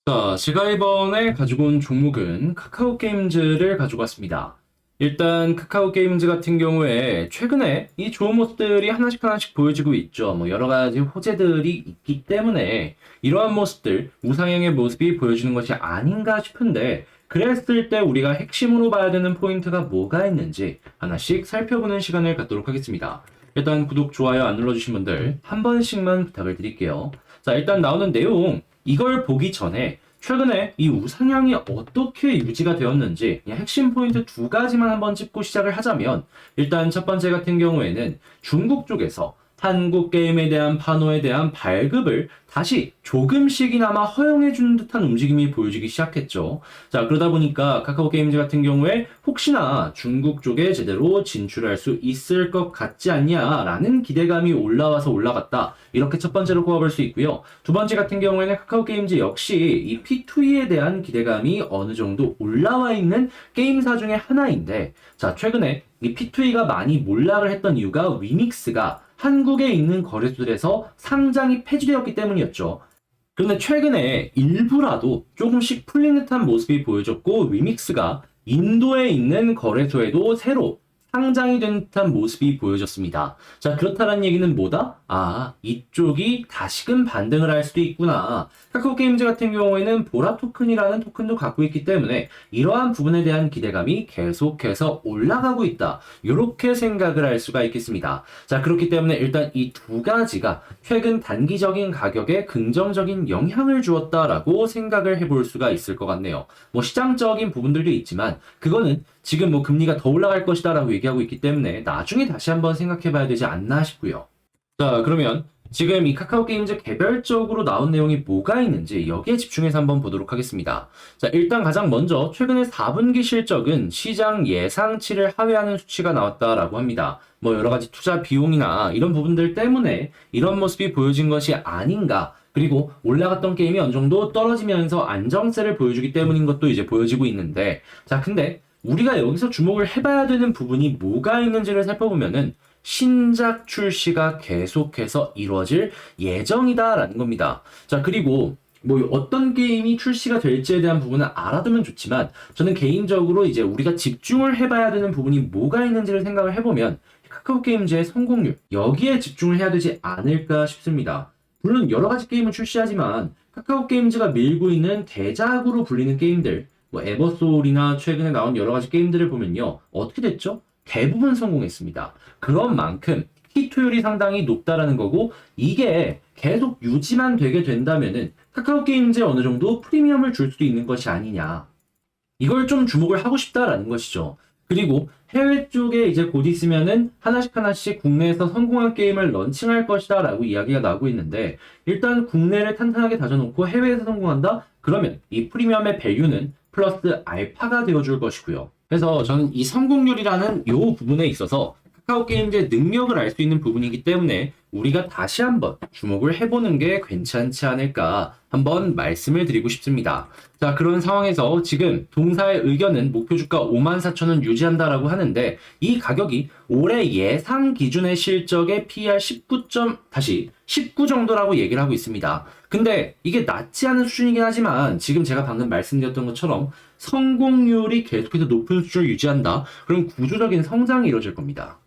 자, 제가 이번에 가지고 온 종목은 카카오 게임즈를 가지고 왔습니다. 일단 카카오 게임즈 같은 경우에 최근에 이 좋은 모습들이 하나씩 하나씩 보여지고 있죠. 뭐 여러 가지 호재들이 있기 때문에 이러한 모습들, 우상향의 모습이 보여지는 것이 아닌가 싶은데 그랬을 때 우리가 핵심으로 봐야 되는 포인트가 뭐가 있는지 하나씩 살펴보는 시간을 갖도록 하겠습니다. 일단 구독, 좋아요 안 눌러주신 분들 한 번씩만 부탁을 드릴게요. 자, 일단 나오는 내용 이걸 보기 전에 최근에 이 우상향이 어떻게 유지가 되었는지 그냥 핵심 포인트 두 가지만 한번 짚고 시작을 하자면 일단 첫 번째 같은 경우에는 중국 쪽에서 한국 게임에 대한 판호에 대한 발급을 다시 조금씩이나마 허용해주는 듯한 움직임이 보여지기 시작했죠. 자, 그러다 보니까 카카오 게임즈 같은 경우에 혹시나 중국 쪽에 제대로 진출할 수 있을 것 같지 않냐라는 기대감이 올라와서 올라갔다. 이렇게 첫 번째로 꼽아볼 수 있고요. 두 번째 같은 경우에는 카카오 게임즈 역시 이 P2E에 대한 기대감이 어느 정도 올라와 있는 게임사 중에 하나인데, 자, 최근에 이 P2E가 많이 몰락을 했던 이유가 위믹스가 한국에 있는 거래소들에서 상장이 폐지되었기 때문이었죠. 그런데 최근에 일부라도 조금씩 풀린 듯한 모습이 보여졌고 위믹스가 인도에 있는 거래소에도 새로 상장이 된 듯한 모습이 보여졌습니다. 자, 그렇다는 얘기는 뭐다? 아, 이쪽이 다시금 반등을 할 수도 있구나. 카카오 게임즈 같은 경우에는 보라 토큰이라는 토큰도 갖고 있기 때문에 이러한 부분에 대한 기대감이 계속해서 올라가고 있다. 이렇게 생각을 할 수가 있겠습니다. 자, 그렇기 때문에 일단 이 두 가지가 최근 단기적인 가격에 긍정적인 영향을 주었다라고 생각을 해볼 수가 있을 것 같네요. 뭐 시장적인 부분들도 있지만 그거는 지금 뭐 금리가 더 올라갈 것이다 라고 얘기하고 있기 때문에 나중에 다시 한번 생각해 봐야 되지 않나 싶고요. 자, 그러면 지금 이 카카오 게임즈 개별적으로 나온 내용이 뭐가 있는지 여기에 집중해서 한번 보도록 하겠습니다. 자, 일단 가장 먼저 최근에 4분기 실적은 시장 예상치를 하회하는 수치가 나왔다라고 합니다. 뭐 여러 가지 투자 비용이나 이런 부분들 때문에 이런 모습이 보여진 것이 아닌가. 그리고 올라갔던 게임이 어느 정도 떨어지면서 안정세를 보여주기 때문인 것도 이제 보여지고 있는데, 자, 근데 우리가 여기서 주목을 해봐야 되는 부분이 뭐가 있는지를 살펴보면은 신작 출시가 계속해서 이루어질 예정이다라는 겁니다. 자, 그리고 뭐 어떤 게임이 출시가 될지에 대한 부분은 알아두면 좋지만 저는 개인적으로 이제 우리가 집중을 해봐야 되는 부분이 뭐가 있는지를 생각을 해보면 카카오 게임즈의 성공률 여기에 집중을 해야 되지 않을까 싶습니다. 물론 여러 가지 게임을 출시하지만 카카오 게임즈가 밀고 있는 대작으로 불리는 게임들 뭐 에버소울이나 최근에 나온 여러 가지 게임들을 보면요. 어떻게 됐죠? 대부분 성공했습니다. 그런 만큼 히트율이 상당히 높다라는 거고 이게 계속 유지만 되게 된다면은 카카오 게임즈에 어느 정도 프리미엄을 줄 수도 있는 것이 아니냐. 이걸 좀 주목을 하고 싶다라는 것이죠. 그리고 해외 쪽에 이제 곧 있으면은 하나씩 하나씩 국내에서 성공한 게임을 런칭할 것이다 라고 이야기가 나오고 있는데 일단 국내를 탄탄하게 다져놓고 해외에서 성공한다? 그러면 이 프리미엄의 밸류는 플러스 알파가 되어줄 것이고요. 그래서 저는 이 성공률이라는 이 부분에 있어서 카카오 게임즈의 능력을 알 수 있는 부분이기 때문에 우리가 다시 한번 주목을 해보는 게 괜찮지 않을까 한번 말씀을 드리고 싶습니다. 자, 그런 상황에서 지금 동사의 의견은 목표 주가 54,000원 유지한다라고 하는데 이 가격이 올해 예상 기준의 실적의 PER 19 정도라고 얘기를 하고 있습니다. 근데 이게 낮지 않은 수준이긴 하지만 지금 제가 방금 말씀드렸던 것처럼 성공률이 계속해서 높은 수준을 유지한다. 그럼 구조적인 성장이 이루어질 겁니다.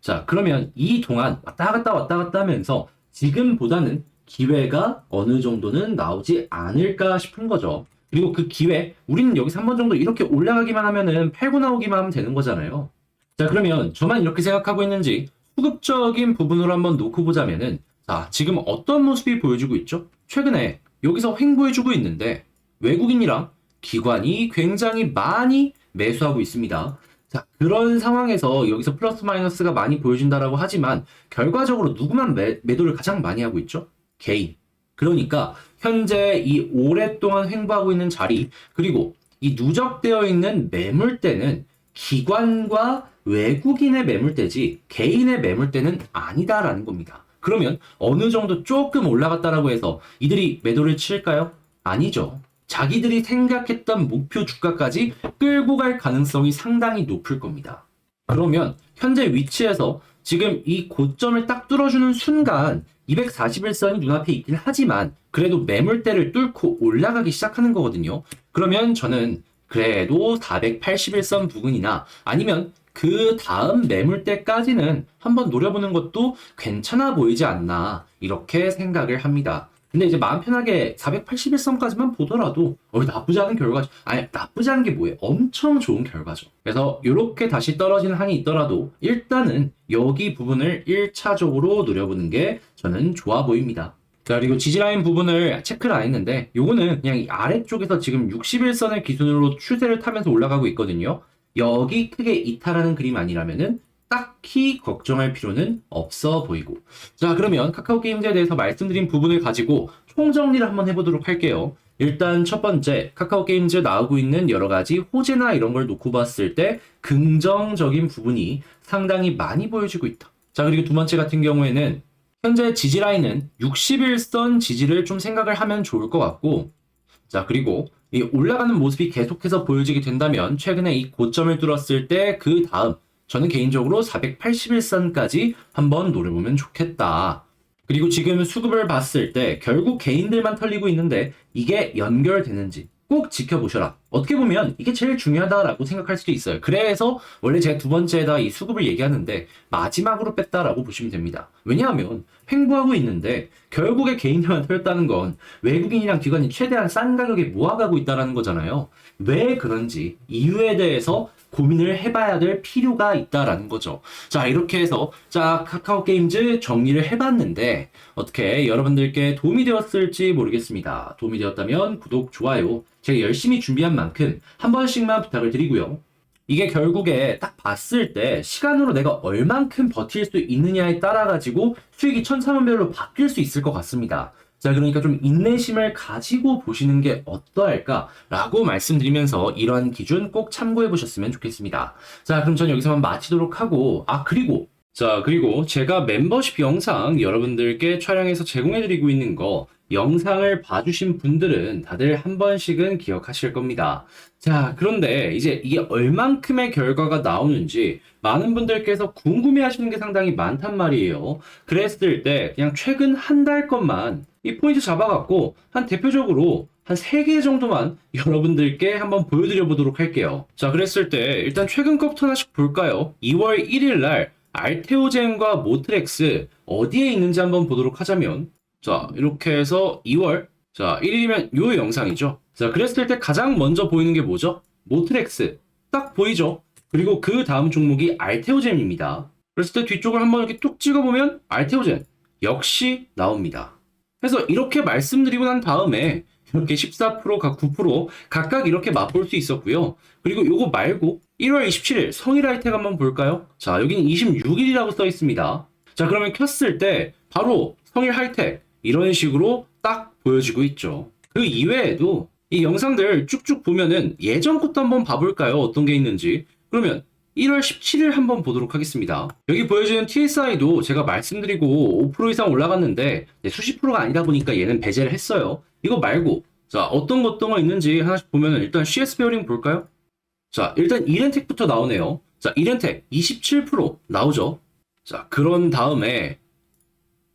자, 그러면 이 동안 왔다 갔다 하면서 지금보다는 기회가 어느 정도는 나오지 않을까 싶은 거죠. 그리고 그 기회, 우리는 여기서 한 번 정도 이렇게 올라가기만 하면은 팔고 나오기만 하면 되는 거잖아요. 자, 그러면 저만 이렇게 생각하고 있는지 수급적인 부분으로 한번 놓고 보자면은 자, 지금 어떤 모습이 보여지고 있죠? 최근에 여기서 횡보해주고 있는데 외국인이랑 기관이 굉장히 많이 매수하고 있습니다. 자, 그런 상황에서 여기서 플러스 마이너스가 많이 보여진다라고 하지만 결과적으로 누구만 매도를 가장 많이 하고 있죠? 개인. 그러니까 현재 이 오랫동안 횡보하고 있는 자리 그리고 이 누적되어 있는 매물대는 기관과 외국인의 매물대지 개인의 매물대는 아니다라는 겁니다. 그러면 어느 정도 조금 올라갔다라고 해서 이들이 매도를 칠까요? 아니죠. 자기들이 생각했던 목표 주가까지 끌고 갈 가능성이 상당히 높을 겁니다. 그러면 현재 위치에서 지금 이 고점을 딱 뚫어주는 순간 241선이 눈앞에 있긴 하지만 그래도 매물대를 뚫고 올라가기 시작하는 거거든요. 그러면 저는 그래도 481선 부근이나 아니면 그 다음 매물대까지는 한번 노려보는 것도 괜찮아 보이지 않나 이렇게 생각을 합니다. 근데 이제 마음 편하게 481선까지만 보더라도 나쁘지 않은 결과죠. 아니 나쁘지 않은 게 뭐예요? 엄청 좋은 결과죠. 그래서 이렇게 다시 떨어지는 한이 있더라도 일단은 여기 부분을 1차적으로 노려보는 게 저는 좋아 보입니다. 자, 그리고 지지라인 부분을 체크를 안 했는데 요거는 그냥 이 아래쪽에서 지금 61선을 기준으로 추세를 타면서 올라가고 있거든요. 여기 크게 이탈하는 그림 아니라면은 딱히 걱정할 필요는 없어 보이고. 자, 그러면 카카오 게임즈에 대해서 말씀드린 부분을 가지고 총정리를 한번 해보도록 할게요. 일단 첫 번째, 카카오 게임즈에 나오고 있는 여러 가지 호재나 이런 걸 놓고 봤을 때 긍정적인 부분이 상당히 많이 보여지고 있다. 자, 그리고 두 번째 같은 경우에는 현재 지지라인은 61선 지지를 좀 생각을 하면 좋을 것 같고, 자, 그리고 이 올라가는 모습이 계속해서 보여지게 된다면 최근에 이 고점을 뚫었을 때 그 다음 저는 개인적으로 481선까지 한번 노려보면 좋겠다. 그리고 지금 수급을 봤을 때 결국 개인들만 털리고 있는데 이게 연결되는지 꼭 지켜보셔라. 어떻게 보면 이게 제일 중요하다라고 생각할 수도 있어요. 그래서 원래 제가 두 번째에다 이 수급을 얘기하는데 마지막으로 뺐다라고 보시면 됩니다. 왜냐하면 횡보하고 있는데 결국에 개인들만 털렸다는 건 외국인이랑 기관이 최대한 싼 가격에 모아가고 있다는 거잖아요. 왜 그런지 이유에 대해서 고민을 해봐야 될 필요가 있다라는 거죠. 자, 이렇게 해서 자 카카오 게임즈 정리를 해봤는데 어떻게 여러분들께 도움이 되었을지 모르겠습니다. 도움이 되었다면 구독, 좋아요 제가 열심히 준비한 만큼 한 번씩만 부탁을 드리고요. 이게 결국에 딱 봤을 때 시간으로 내가 얼만큼 버틸 수 있느냐에 따라 가지고 수익이 천차만별로 바뀔 수 있을 것 같습니다. 자, 그러니까 좀 인내심을 가지고 보시는 게 어떠할까라고 말씀드리면서 이러한 기준 꼭 참고해 보셨으면 좋겠습니다. 자, 그럼 전 여기서만 마치도록 하고, 그리고 제가 멤버십 영상 여러분들께 촬영해서 제공해드리고 있는 거 영상을 봐주신 분들은 다들 한 번씩은 기억하실 겁니다. 자, 그런데 이제 이게 얼만큼의 결과가 나오는지 많은 분들께서 궁금해 하시는 게 상당히 많단 말이에요. 그랬을 때 그냥 최근 한 달 것만 이 포인트 잡아갖고 한 대표적으로 한 3개 정도만 여러분들께 한번 보여드려 보도록 할게요. 자, 그랬을 때 일단 최근 것부터 하나씩 볼까요? 2월 1일 날 알테오젠과 모트렉스 어디에 있는지 한번 보도록 하자면 자, 이렇게 해서 2월 1일이면 요 영상이죠. 자, 그랬을 때 가장 먼저 보이는 게 뭐죠? 모트렉스 딱 보이죠? 그리고 그 다음 종목이 알테오젠입니다. 그랬을 때 뒤쪽을 한번 이렇게 뚝 찍어보면 알테오젠 역시 나옵니다. 그래서 이렇게 말씀드리고 난 다음에 이렇게 14%각 9% 각각 이렇게 맛볼 수 있었고요. 그리고 요거 말고 1월 27일 성일 하이텍 한번 볼까요? 자, 여기는 26일이라고 써 있습니다. 자, 그러면 켰을 때 바로 성일 하이텍 이런 식으로 딱 보여지고 있죠. 그 이외에도 이 영상들 쭉쭉 보면은 예전 것도 한번 봐볼까요? 어떤 게 있는지. 그러면 1월 17일 한번 보도록 하겠습니다. 여기 보여지는 TSI도 제가 말씀드리고 5% 이상 올라갔는데 수십 프로가 아니다 보니까 얘는 배제를 했어요. 이거 말고 자, 어떤 거 있는지 하나씩 보면은 일단 CS 베어링 볼까요? 자, 일단 이렌텍부터 나오네요. 자, 이렌텍 27% 나오죠. 자, 그런 다음에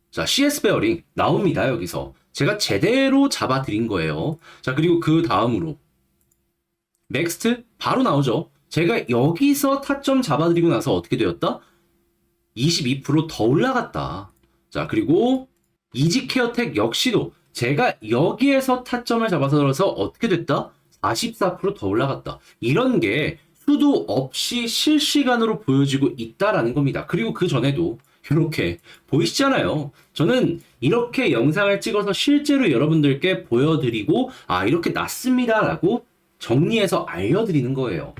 자, CS 베어링 나옵니다. 여기서 제가 제대로 잡아드린 거예요. 자, 그리고 그 다음으로 넥스트 바로 나오죠. 제가 여기서 타점 잡아드리고 나서 어떻게 되었다? 22%더 올라갔다. 자, 그리고 이지케어텍 역시도 제가 여기에서 타점을 잡아서 어떻게 됐다? 44%더 올라갔다. 이런 게 수도 없이 실시간으로 보여지고 있다라는 겁니다. 그리고 그 전에도 이렇게 보이시잖아요. 저는 이렇게 영상을 찍어서 실제로 여러분들께 보여드리고 이렇게 났습니다라고 정리해서 알려드리는 거예요.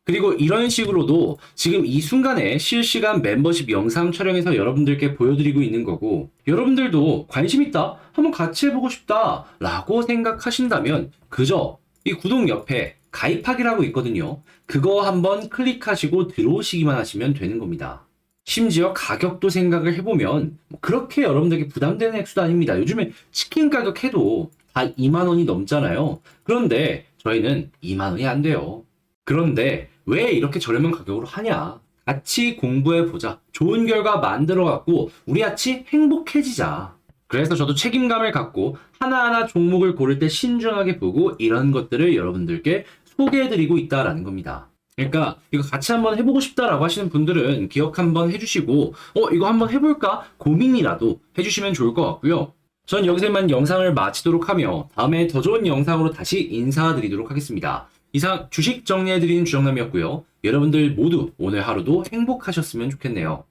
그리고 이런 식으로도 지금 이 순간에 실시간 멤버십 영상 촬영해서 여러분들께 보여드리고 있는 거고, 여러분들도 관심 있다? 한번 같이 해보고 싶다 라고 생각하신다면 그저 이 구독 옆에 가입하기라고 있거든요. 그거 한번 클릭하시고 들어오시기만 하시면 되는 겁니다. 심지어 가격도 생각을 해보면 그렇게 여러분들에게 부담되는 액수도 아닙니다. 요즘에 치킨 가격 해도 다 2만 원이 넘잖아요. 그런데 저희는 2만 원이 안 돼요. 그런데 왜 이렇게 저렴한 가격으로 하냐? 같이 공부해보자. 좋은 결과 만들어갖고 우리 같이 행복해지자. 그래서 저도 책임감을 갖고 하나하나 종목을 고를 때 신중하게 보고 이런 것들을 여러분들께 소개해드리고 있다라는 겁니다. 그러니까 이거 같이 한번 해보고 싶다라고 하시는 분들은 기억 한번 해주시고 이거 한번 해볼까 고민이라도 해주시면 좋을 것 같고요. 전 여기서 이만 영상을 마치도록 하며 다음에 더 좋은 영상으로 다시 인사드리도록 하겠습니다. 이상 주식 정리해드린 주정남이었고요. 여러분들 모두 오늘 하루도 행복하셨으면 좋겠네요.